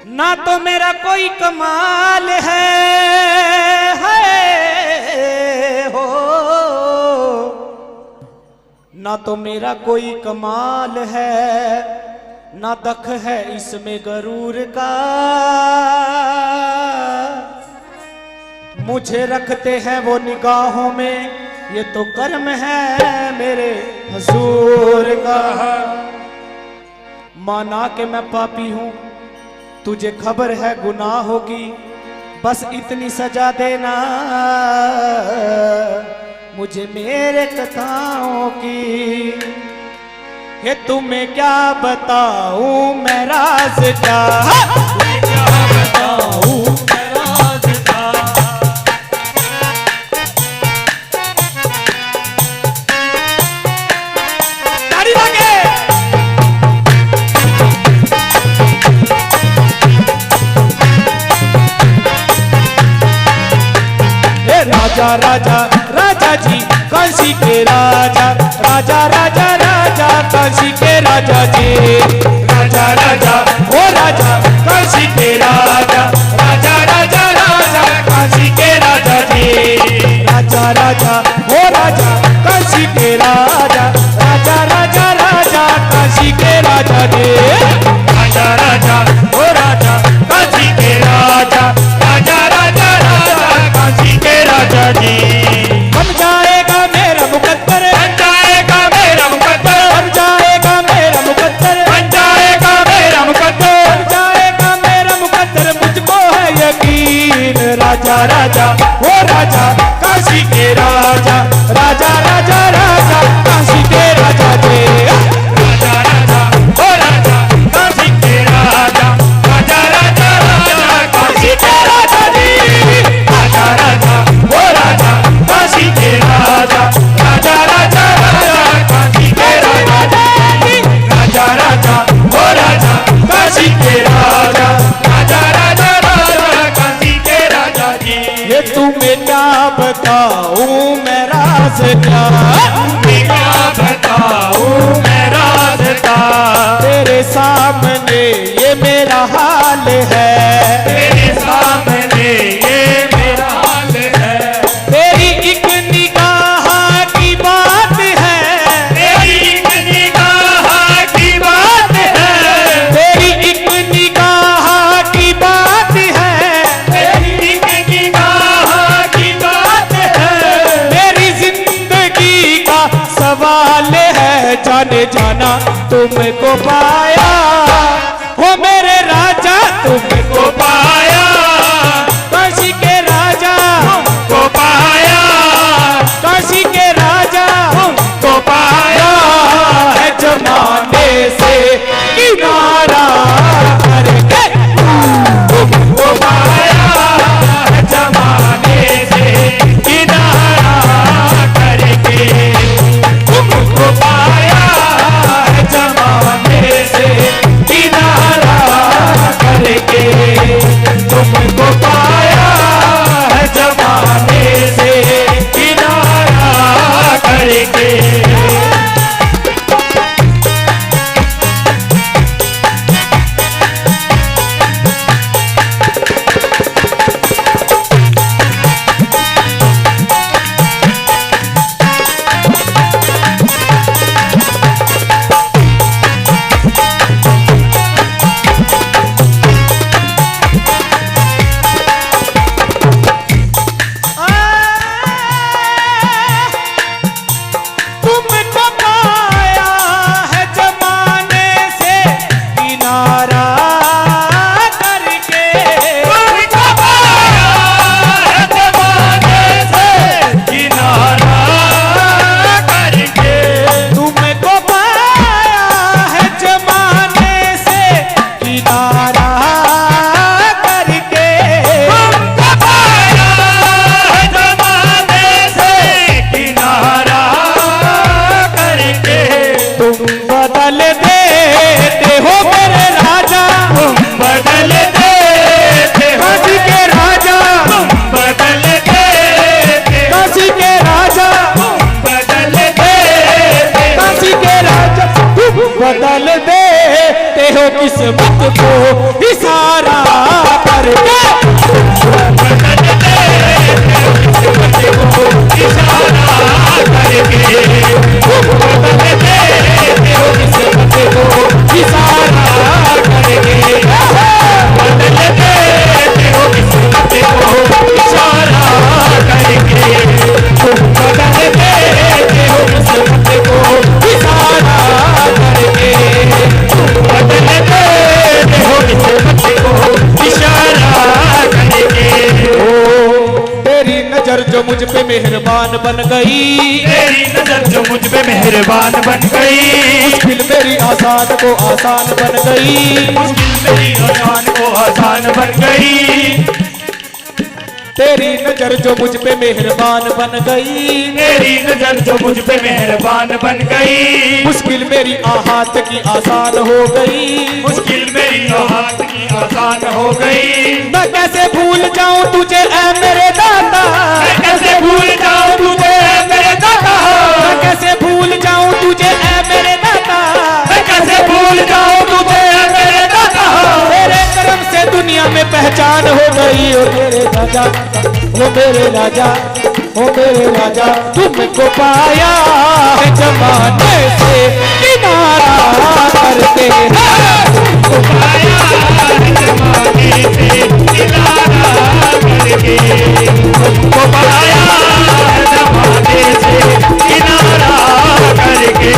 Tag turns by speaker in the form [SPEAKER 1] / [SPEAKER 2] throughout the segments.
[SPEAKER 1] ना तो मेरा कोई कमाल है हो, ना तो मेरा कोई कमाल है, ना दख है इसमें गरूर का। मुझे रखते हैं वो निगाहों में, ये तो कर्म है मेरे हुजूर का। माना कि मैं पापी हूं, तुझे खबर है गुनाहों की, बस इतनी सजा देना मुझे मेरे कथाओं की। ये तुम्हें क्या बताऊं मैं राज क्या, तुम्हें क्या बताऊं मैं राज क्या। ताड़ी लगे। राजा राजा राजा जी काशी के राजा, राजा राजा राजा काशी के राजा जी। राजा राजा ओ राजा काशी के राजा, राजा राजा राजा काशी के राजा जी। राजा राजा ओ राजा काशी के राजा, राजा राजा राजा काशी के राजा जी। राजा राजा ओ राजा काशी के राजा, राजा राजा राजा काशी के राजा जी। बन जाएगा मेरा मुकद्दर, बन जाएगा मेरा मुकद्दर, बन जाएगा मेरा मुकद्दर, बन जाएगा मेरा मुकद्दर, बन जाएगा मेरा मुकद्दर, मुझको है यकीन। राजा राजा वो राजा काशी के राजा, राजा राजा राजा काशी के राजा जी। राजा राजा वो राजा काशी के राजा, राजा राजा राजा काशी के राजा जी। राजा राजा वो राजा काशी के राजा, राजा राजा राजा काशी के राजा जी। राजा राजा वो राजा काशी के राजा, राजा राजा राजा काशी के राजा जी। ये तुम्हें क्या बताऊं मैं राज क्या, तुम्हें क्या बताऊं मैं राज क्या। तेरे सामने ये मेरा हाल है, तेरे सामने ये मेरा हाल है। तेरी एक निगाह की बात है, तेरी एक निगाह की बात है, तेरी एक निगाह की बात है, तेरी एक निगाह की बात है। मेरी जिंदगी का सवाल है, जाने जाना तुमको पाया हो मेरे राजा, तुमको पाया काशी के राजा को पाया, काशी के राजा को पाया है। जमाने से किनारा करके तुमको पाया है, जमाने से किनारा करके तुमको पाया है, जमाने से जो मुझ पे मेहरबान बन गई,
[SPEAKER 2] तेरी नजर जो मुझ पे मेहरबान बन गई,
[SPEAKER 1] मुश्किल मेरी आसान को आसान बन गई,
[SPEAKER 2] मुश्किल मेरी आसान को आसान बन गई।
[SPEAKER 1] तेरी नजर जो मुझ पे मेहरबान बन गई,
[SPEAKER 2] तेरी नजर जो मुझ पे मेहरबान बन गई,
[SPEAKER 1] मुश्किल मेरी आहत की आसान हो गई,
[SPEAKER 2] मुश्किल मेरी हाथ की आसान हो गई।
[SPEAKER 1] मैं कैसे भूल जाऊं तुझे ऐ मेरे दाता,
[SPEAKER 2] मैं कैसे भूल जाऊं तुझे ऐ मेरे दाता,
[SPEAKER 1] मैं कैसे भूल जाऊं तुझे ऐ मेरे दाता,
[SPEAKER 2] मैं कैसे भूल जाऊं तुझे ऐ मेरे दाता।
[SPEAKER 1] तेरे कर्म से दुनिया में पहचान हो गई। ओ तेरे राजा, ओ मेरे राजा, ओ मेरे राजा, तुमको पाया है जमाने से किनारा करके,
[SPEAKER 2] तुमको पाया है जमाने से किनारा करके, तुमको पाया है जमाने से किनारा करके,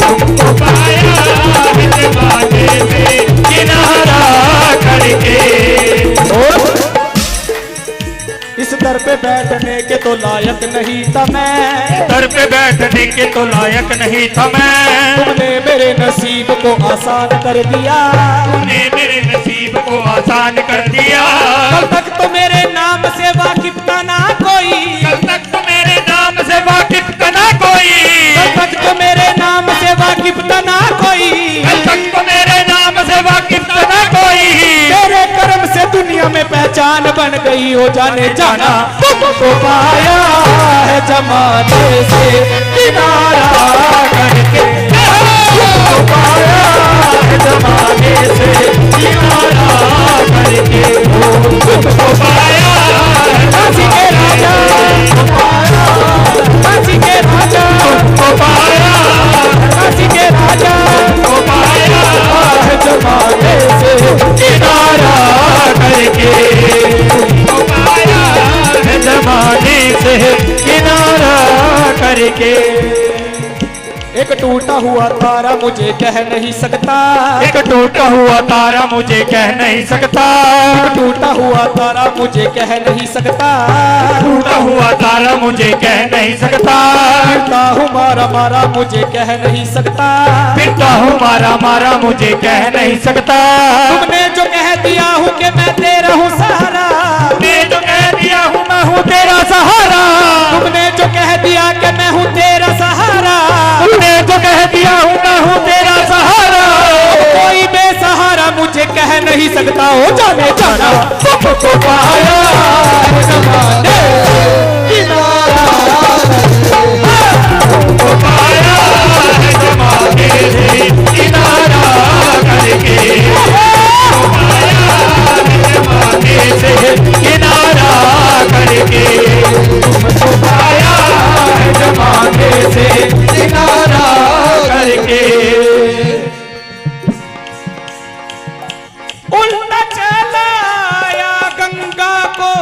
[SPEAKER 2] तुमको पाया है जमाने से किनारा करके।
[SPEAKER 1] इस दर पे बैठने के तो लायक नहीं था मैं,
[SPEAKER 2] दर पे बैठने के तो लायक नहीं था मैं,
[SPEAKER 1] तुमने मेरे नसीब को आसान कर दिया,
[SPEAKER 2] तूने मेरे नसीब को आसान कर दिया।
[SPEAKER 1] कल तक तो मेरे नाम से वाकिफ था ना कोई,
[SPEAKER 2] कल तक तो मेरे नाम से वाकिफ था ना कोई,
[SPEAKER 1] कल तक तो मेरे नाम से वाकिफ था ना कोई,
[SPEAKER 2] कल तक तो मेरे नाम से वाकिफ था ना कोई।
[SPEAKER 1] तेरे कर्म से दुनिया में पहचान बन गई। हो जाने जाना तुमको पाया है जमाने से किनारा करके,
[SPEAKER 2] तुमको पाया है जमाने से किनारा करके, तुमको पाया है
[SPEAKER 1] काशी के राजा, काशी के राजा,
[SPEAKER 2] तुमको पाया
[SPEAKER 1] काशी के राजा,
[SPEAKER 2] तुमको पाया
[SPEAKER 1] है जमाने से
[SPEAKER 2] किनारा करके, तुमको पाया है जमाने से किनारा करके।
[SPEAKER 1] एक टूटा हुआ तारा मुझे कह नहीं सकता,
[SPEAKER 2] एक टूटा हुआ तारा मुझे कह नहीं सकता,
[SPEAKER 1] एक टूटा हुआ तारा मुझे कह नहीं सकता,
[SPEAKER 2] टूटा हुआ तारा मुझे कह नहीं सकता,
[SPEAKER 1] फिरता हूँ मारा मारा मुझे कह नहीं सकता,
[SPEAKER 2] फिरता हूँ मारा मारा मुझे कह नहीं सकता।
[SPEAKER 1] तुमने जो कह दिया हूँ कि मैं तेरा हूँ सहारा,
[SPEAKER 2] तुमने जो कह दिया हूँ मैं हूँ तेरा सहारा,
[SPEAKER 1] तुमने जो कह दिया कि मैं हूँ तेरा सहारा,
[SPEAKER 2] तुमने जो कह दिया हूँ मैं हूँ तेरा सहारा।
[SPEAKER 1] कोई बेसहारा मुझे कह नहीं सकता। हो जाने जाना
[SPEAKER 2] तुमको पाया
[SPEAKER 1] है जमाने किनारा,
[SPEAKER 2] तुमको पाया है जमाने से किनारा करके, तुमको पाया है जमाने से किनारा करके, तुमको पाया है जमाने से किनारा करके।
[SPEAKER 1] उल्टा चलाया गंगा को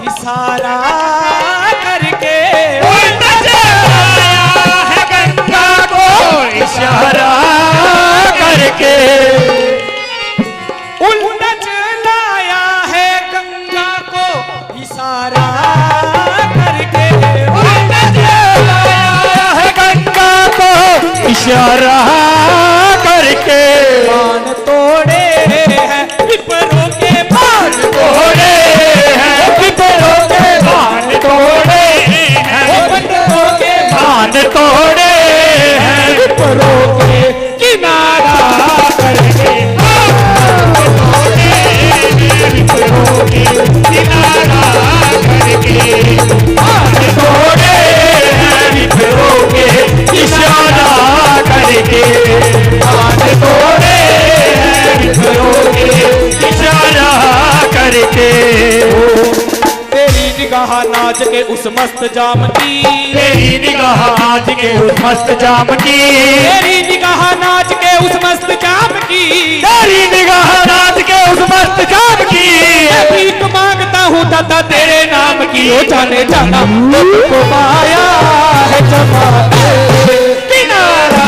[SPEAKER 1] इशारा करके,
[SPEAKER 2] उल्टा चलाया है गंगा को इशारा करके,
[SPEAKER 1] उल्टा चलाया है गंगा को इशारा करके,
[SPEAKER 2] उल्टा चलाया है गंगा को इशारा करके।
[SPEAKER 1] बाण तोड़े हैं विपरों के बाण
[SPEAKER 2] तोड़े हैं विपरों के बाण तोड़े हैं,
[SPEAKER 1] विपरों के
[SPEAKER 2] बाण तोड़े हैं
[SPEAKER 1] विपरों के किनारा करके,
[SPEAKER 2] तोड़े हैं विपरों के किनारा करके, बाण तोड़े हैं विपरों के इशारा करके, बाण तोड़े हैं विपरों के इशारा करके।
[SPEAKER 1] तेरी निगाह नाच के उस मस्त जाम की,
[SPEAKER 2] तेरी निगाह आज के उस मस्त जाम की,
[SPEAKER 1] तेरी निगाह नाच के उस मस्त जाम की,
[SPEAKER 2] तेरी निगाह नाच के उस मस्त जाम की।
[SPEAKER 1] मैं भीख मांगता हूँ दाता तेरे नाम की। हो जाने जाना तुमको पाया है जमाने किनारा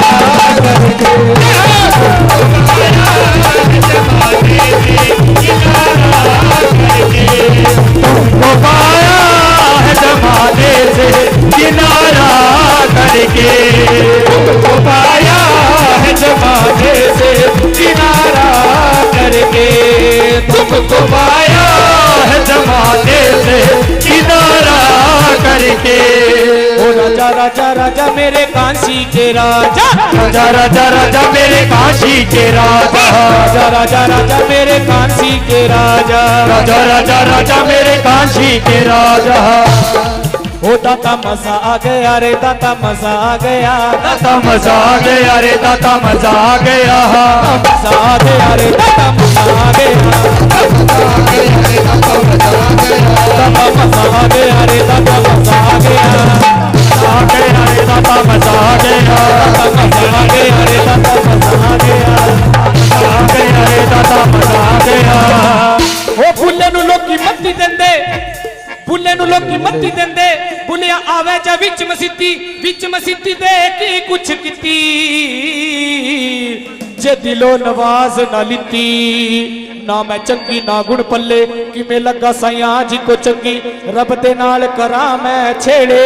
[SPEAKER 1] करके,
[SPEAKER 2] तुमको पाया है जमाने मुझको पाया है जमाने से किनारा करके।
[SPEAKER 1] ओ राजा राजा राजा मेरे काशी के राजा,
[SPEAKER 2] राजा राजा राजा मेरे काशी के राजा,
[SPEAKER 1] राजा राजा राजा मेरे काशी के राजा,
[SPEAKER 2] राजा राजा राजा मेरे काशी के राजा।
[SPEAKER 1] ओ दाता मजा आ गया रे दाता मजा आ गया,
[SPEAKER 2] दाता मजा आ गया रे दाता मजा आ गया,
[SPEAKER 1] मजा आ गया रे दाता मजा आ गया, दाता मजा आ गया रे दाता मजा आ गया,
[SPEAKER 2] आ गया रे दाता मजा आ गया,
[SPEAKER 1] दाता मजा आ गया रे दाता मजा आ गया,
[SPEAKER 2] आ गया रे दाता मजा आ गया।
[SPEAKER 1] ओ बुल्ले नु लोकी मत्ती देंदे, बुल्ले नु लोकी मत्ती देंदे, बुलिया आवे जा विच मसीती दे की कुछ कीती, जे दिलो नवाज ना लिती, ना मैं चंगी ना गुण पल्ले कि मैं लगा साइया जी को चंगी, रब दे नाल करा मैं छेड़े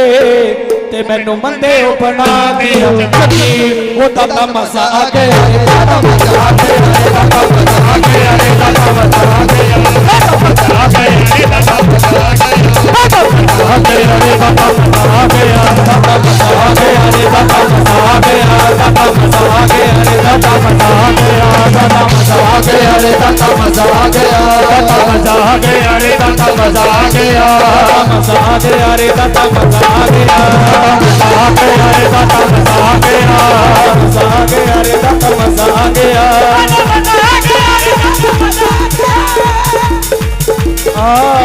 [SPEAKER 1] ते मैनू मंदे ओ बना दिया चंगी। ओ दाता मजा आ गया रे दाता मजा आ गया, दाता मजा आ गया रे दाता मजा आ गया, दाता मजा आ गया रे दाता मजा आ गया, दाता मजा आ गया रे दाता मजा आ गया, दाता मजा आ गया रे दाता मजा आ गया, दाता मजा आ गया रे दाता मजा आ गया, दाता मजा आ गया रे दाता मजा आ गया, दाता मजा आ गया रे दाता मजा आ गया, दाता मजा आ गया रे दाता मजा आ गया, मजा आ गया रे दाता मजा आ गया, मजा आ गया रे दाता मजा आ गया, आ